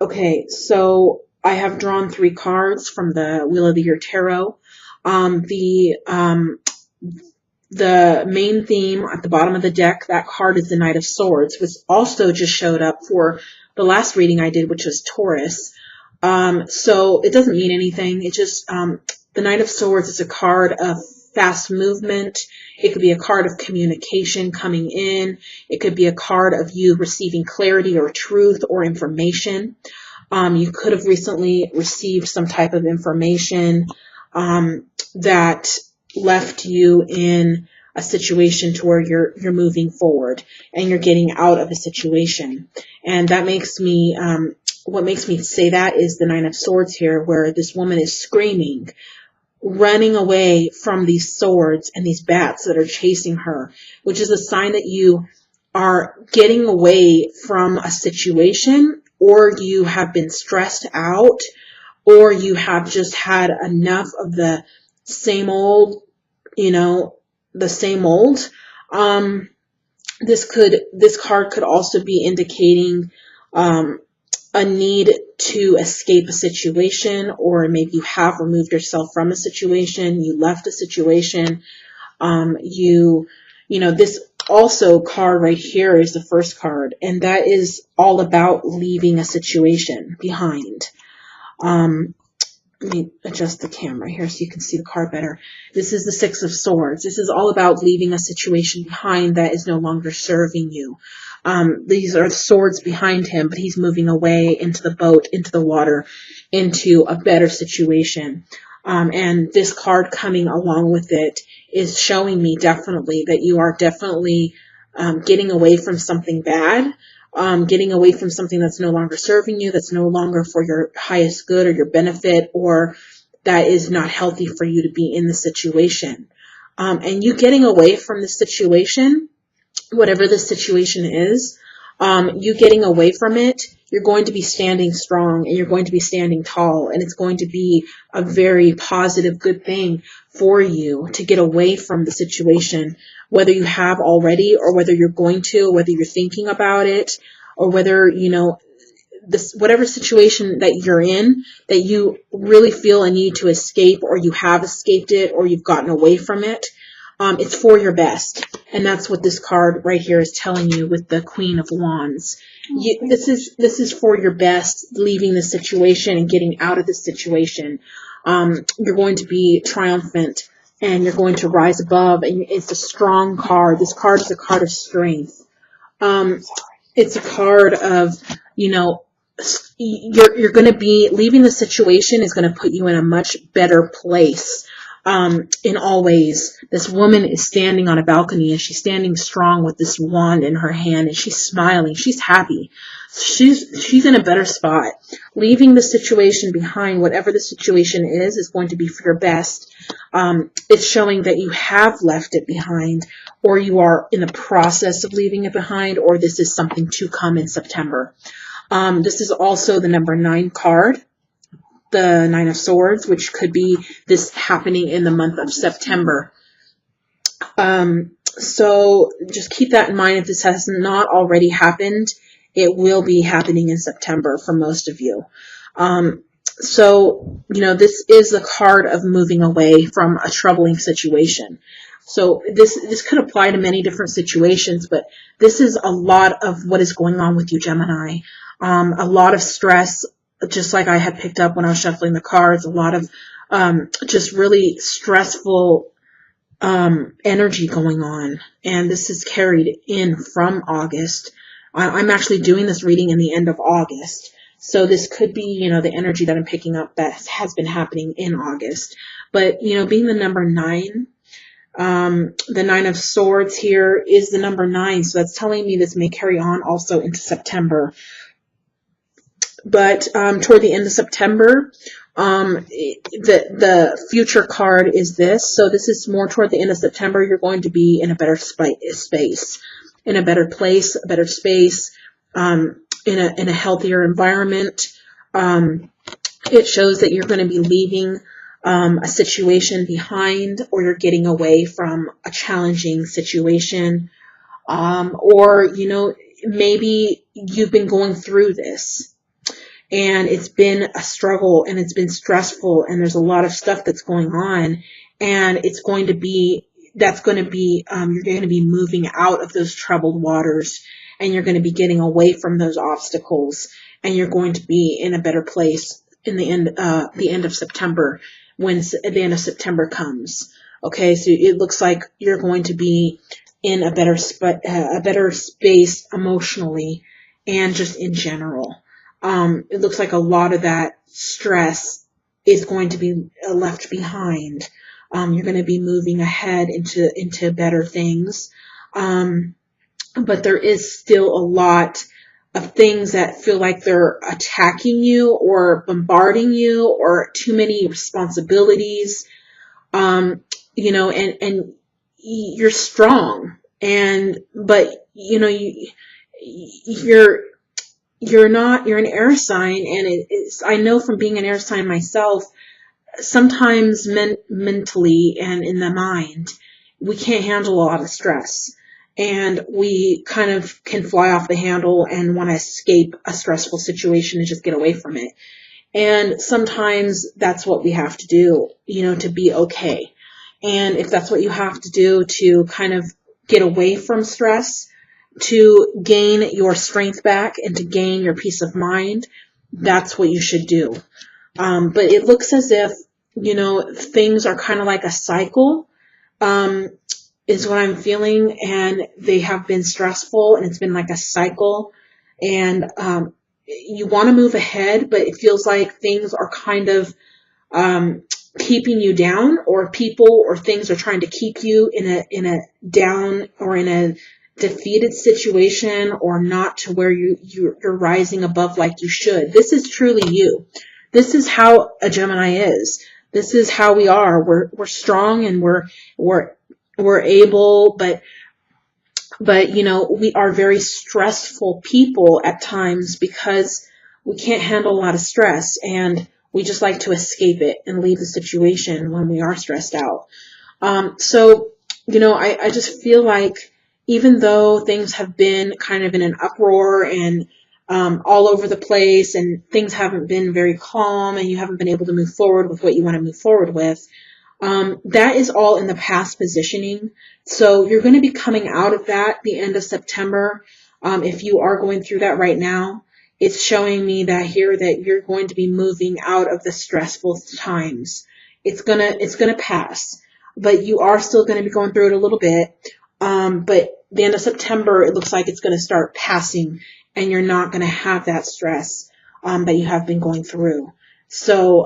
Okay, so I have drawn 3 cards from the Wheel of the Year Tarot. Um, the um, the main theme at the bottom of the deck, that card is the Knight of Swords, which also just showed up for the last reading I did, which was Taurus. So it doesn't mean anything. It just, the Knight of Swords is a card of fast movement. It could be a card of communication coming in. It could be a card of you receiving clarity or truth or information. You could have recently received some type of information that left you in a situation to where you're moving forward and you're getting out of a situation. And that makes me, what makes me say that is the Nine of Swords here, where this woman is screaming, running away from these swords and these bats that are chasing her, which is a sign that you are getting away from a situation, or you have been stressed out, or you have just had enough of the same old, the same old. This card could also be indicating a need to escape a situation, or maybe you have removed yourself from a situation, you left a situation, this also card right here is the first card, and that is all about leaving a situation behind. Let me adjust the camera here so you can see the card better. This is the Six of Swords. This is all about leaving a situation behind that is no longer serving you. These are swords behind him, but he's moving away into the boat, into the water, into a better situation. And this card coming along with it is showing me definitely that you are definitely getting away from something bad, getting away from something that's no longer serving you, that's no longer for your highest good or your benefit, or that is not healthy for you to be in the situation. And you getting away from the situation, whatever the situation is, you getting away from it, you're going to be standing strong and you're going to be standing tall, and it's going to be a very positive, good thing for you to get away from the situation, whether you have already or whether you're going to, whether you're thinking about it, or whether, this, whatever situation that you're in that you really feel a need to escape, or you have escaped it, or you've gotten away from it. It's for your best. And that's what this card right here is telling you with the Queen of Wands. This is for your best, leaving the situation and getting out of the situation. You're going to be triumphant and you're going to rise above, and it's a strong card. This card is a card of strength. It's a card of, you're going to be leaving the situation is going to put you in a much better place. In all ways. This woman is standing on a balcony, and she's standing strong with this wand in her hand, and she's smiling. She's happy. She's in a better spot. Leaving the situation behind, whatever the situation is going to be for your best. It's showing that you have left it behind, or you are in the process of leaving it behind, or this is something to come in September. This is also the number 9 card, the Nine of Swords, which could be this happening in the month of September. So just keep that in mind. If this has not already happened, it will be happening in September for most of you. So, this is the card of moving away from a troubling situation. So this could apply to many different situations, but this is a lot of what is going on with you, Gemini. A lot of stress, just like I had picked up when I was shuffling the cards, a lot of just really stressful energy going on. And this is carried in from August. I'm actually doing this reading in the end of August. So this could be, the energy that I'm picking up that has been happening in August. But, being the number 9, the Nine of Swords here is the number 9. So that's telling me this may carry on also into September. But toward the end of September, the future card is this. So this is more toward the end of September. You're going to be in a better space, in a better place, a better space, in a healthier environment. It shows that you're going to be leaving a situation behind, or you're getting away from a challenging situation, or maybe you've been going through this. and it's been a struggle and it's been stressful and there's a lot of stuff that's going on, and it's going to be, you're going to be moving out of those troubled waters, and you're going to be getting away from those obstacles, and you're going to be in a better place in the end of September, when the end of September comes. Okay, so it looks like you're going to be in a better space emotionally and just in general. It looks like a lot of that stress is going to be left behind. You're going to be moving ahead into better things. But there is still a lot of things that feel like they're attacking you or bombarding you, or too many responsibilities. You know, and you're strong, but you know, you're an air sign, and it's, I know from being an air sign myself, sometimes mentally and in the mind, we can't handle a lot of stress, and we kind of can fly off the handle and want to escape a stressful situation and just get away from it. And sometimes that's what we have to do, you know, to be okay. And if that's what you have to do to kind of get away from stress, to gain your strength back and to gain your peace of mind, that's what you should do. But it looks as if, you know, things are kind of like a cycle, is what I'm feeling, and they have been stressful, and it's been like a cycle, and you want to move ahead, but it feels like things are kind of keeping you down, or people or things are trying to keep you in a down or in a defeated situation, or not to where you're rising above like you should. This is truly you. This is how a Gemini is. This is how we are. We're strong, and we're able, but you know, we are very stressful people at times because we can't handle a lot of stress, and we just like to escape it and leave the situation when we are stressed out. So, you know, I just feel like even though things have been kind of in an uproar and all over the place, and things haven't been very calm, and you haven't been able to move forward with what you want to move forward with, that is all in the past positioning. So you're going to be coming out of that the end of September. If you are going through that right now, it's showing me that here that you're going to be moving out of the stressful times. It's gonna pass, but you are still going to be going through it a little bit. But the end of September, it looks like it's going to start passing, and you're not going to have that stress that you have been going through. So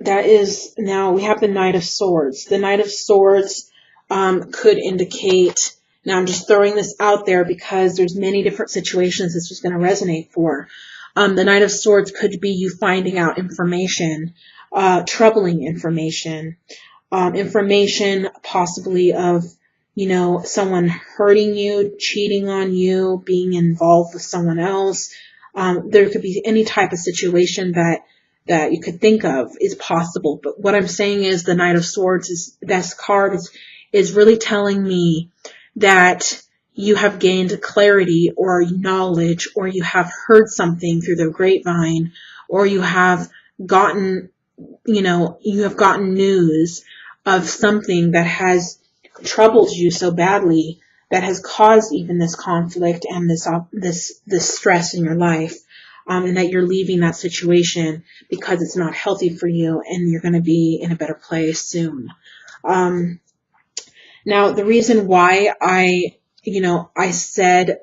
that is, now we have the Knight of Swords. The Knight of Swords could indicate, now I'm just throwing this out there because there's many different situations this is going to resonate for. The Knight of Swords could be you finding out information, troubling information, information possibly of, you know, someone hurting you, cheating on you, being involved with someone else. There could be any type of situation that you could think of is possible. But what I'm saying is the Knight of Swords is, this card is really telling me that you have gained clarity or knowledge, or you have heard something through the grapevine, or you have gotten, you know, you have gotten news of something that has troubled you so badly, that has caused even this conflict and this stress in your life, and that you're leaving that situation because it's not healthy for you, and you're going to be in a better place soon. Now, the reason why I just said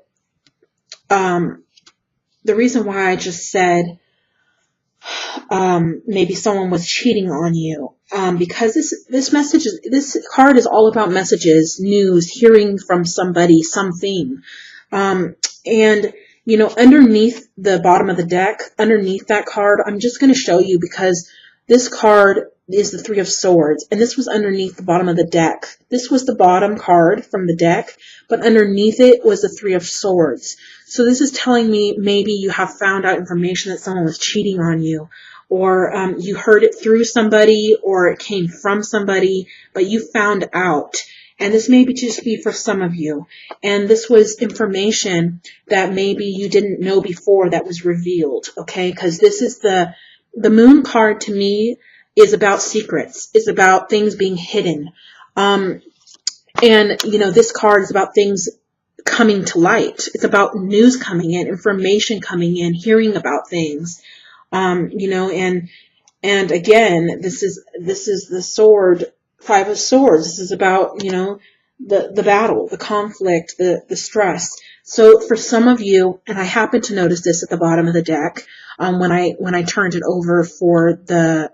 maybe someone was cheating on you, because this card is all about messages, news, hearing from somebody, something, and you know, underneath the bottom of the deck, underneath that card, I'm just going to show you, because this card is the Three of Swords, and this was underneath the bottom of the deck. This was the bottom card from the deck, but underneath it was the Three of Swords. So this is telling me maybe you have found out information that someone was cheating on you, or you heard it through somebody, or it came from somebody, but you found out. And this may just be for some of you. And this was information that maybe you didn't know before that was revealed, okay? Because this is the moon card to me is about secrets, is about things being hidden. And, you know, this card is about things coming to light. It's about news coming in, information coming in, hearing about things, you know, and again, this is the sword, Five of Swords. This is about, you know, the battle, the conflict, the stress. So for some of you, and I happened to notice this at the bottom of the deck, when I turned it over for the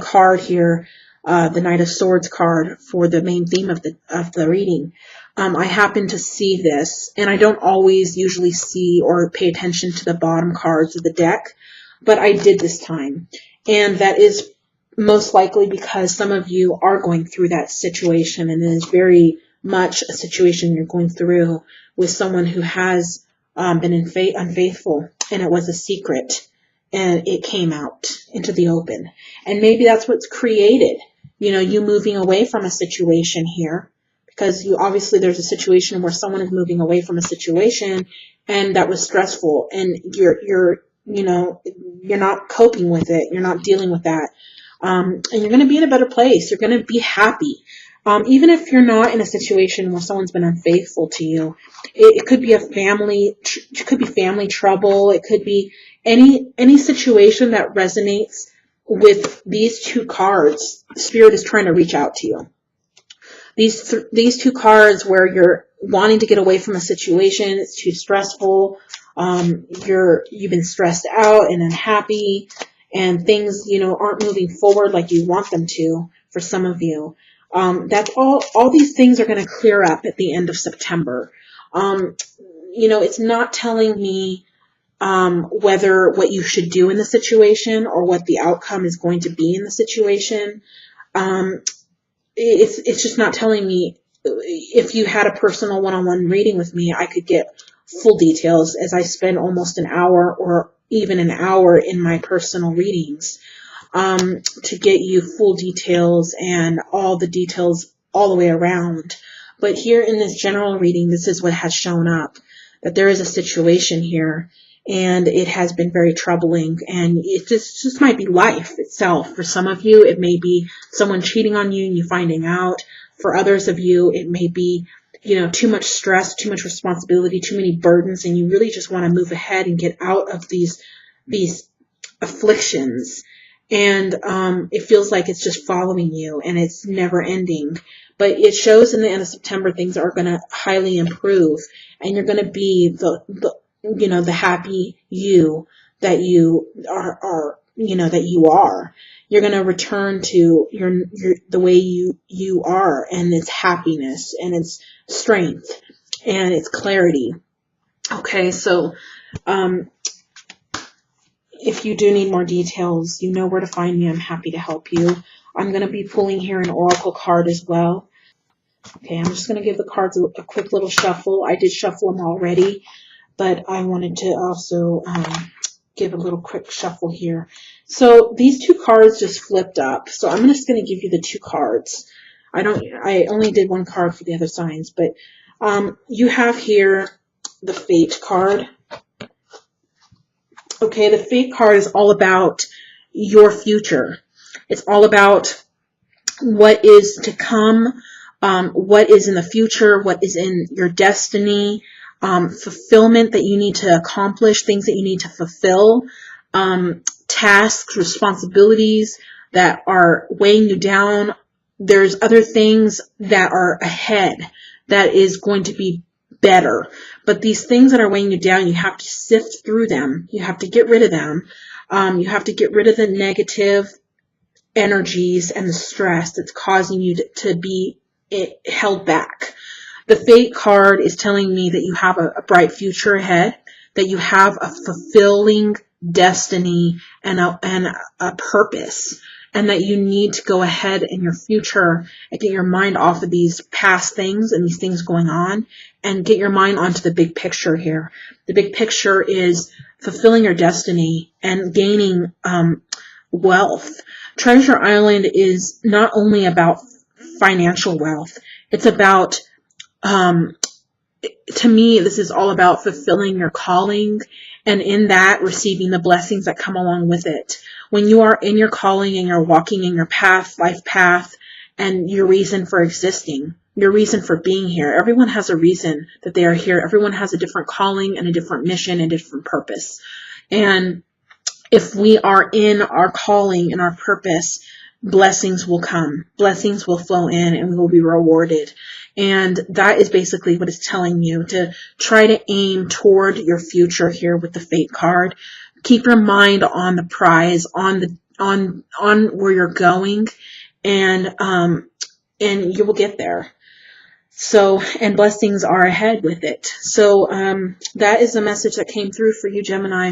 card here, the Knight of Swords card for the main theme of the reading. I happened to see this, and I don't always usually see or pay attention to the bottom cards of the deck, but I did this time. And that is most likely because some of you are going through that situation, and it is very much a situation you're going through with someone who has been unfaithful, and it was a secret, and it came out into the open. And maybe that's what's created, you know, you moving away from a situation here, because you obviously there's a situation where someone is moving away from a situation, and that was stressful, and you're you know, you're not coping with it. You're not dealing with that. And you're going to be in a better place. You're going to be happy. Even if you're not in a situation where someone's been unfaithful to you, it could be it could be family trouble. It could be any situation that resonates with these two cards. Spirit is trying to reach out to you. These two cards where you're wanting to get away from a situation, it's too stressful. You've been stressed out and unhappy, and things, you know, aren't moving forward like you want them to for some of you. That's all these things are going to clear up at the end of September. You know, it's not telling me whether what you should do in the situation or what the outcome is going to be in the situation. It's just not telling me. If you had a personal one-on-one reading with me, I could get full details, as I spend almost an hour or even an hour in my personal readings to get you full details and all the details all the way around. But here in this general reading, this is what has shown up, that there is a situation here, and it has been very troubling, and it just might be life itself. For some of you, it may be someone cheating on you and you finding out. For others of you, it may be, you know, too much stress, too much responsibility, too many burdens, and you really just want to move ahead and get out of these afflictions. And it feels like it's just following you, and it's never ending. But it shows in the end of September things are going to highly improve, and you're going to be the happy you that you are, you know, that you are. You're going to return to the way you are, and its happiness and its strength and its clarity. Okay, so if you do need more details, you know where to find me. I'm happy to help you. I'm going to be pulling here an oracle card as well. Okay, I'm just going to give the cards a quick little shuffle. I did shuffle them already, but I wanted to also give a little quick shuffle here. So these two cards just flipped up. So I'm just going to give you the two cards. I only did one card for the other signs, but you have here the Fate card. Okay, the Fate card is all about your future. It's all about what is to come, what is in the future, what is in your destiny, fulfillment that you need to accomplish, things that you need to fulfill, tasks, responsibilities that are weighing you down. There's other things that are ahead that is going to be better. But these things that are weighing you down, you have to sift through them. You have to get rid of them. You have to get rid of the negative energies and the stress that's causing you to be held back. The Fate card is telling me that you have a bright future ahead, that you have a fulfilling destiny and a purpose, and that you need to go ahead in your future and get your mind off of these past things and these things going on and get your mind onto the big picture here. The big picture is fulfilling your destiny and gaining wealth. Treasure Island is not only about financial wealth. It's about, to me, this is all about fulfilling your calling, and in that, receiving the blessings that come along with it. When you are in your calling and you're walking in your path, life path, and your reason for existing, your reason for being here. Everyone has a reason that they are here. Everyone has a different calling and a different mission and a different purpose. And if we are in our calling and our purpose, blessings will come. Blessings will flow in and we will be rewarded. And that is basically what it's telling you, to try to aim toward your future here with the Fate card. Keep your mind on the prize, on where you're going, and you will get there. So, and blessings are ahead with it. So, that is the message that came through for you, Gemini.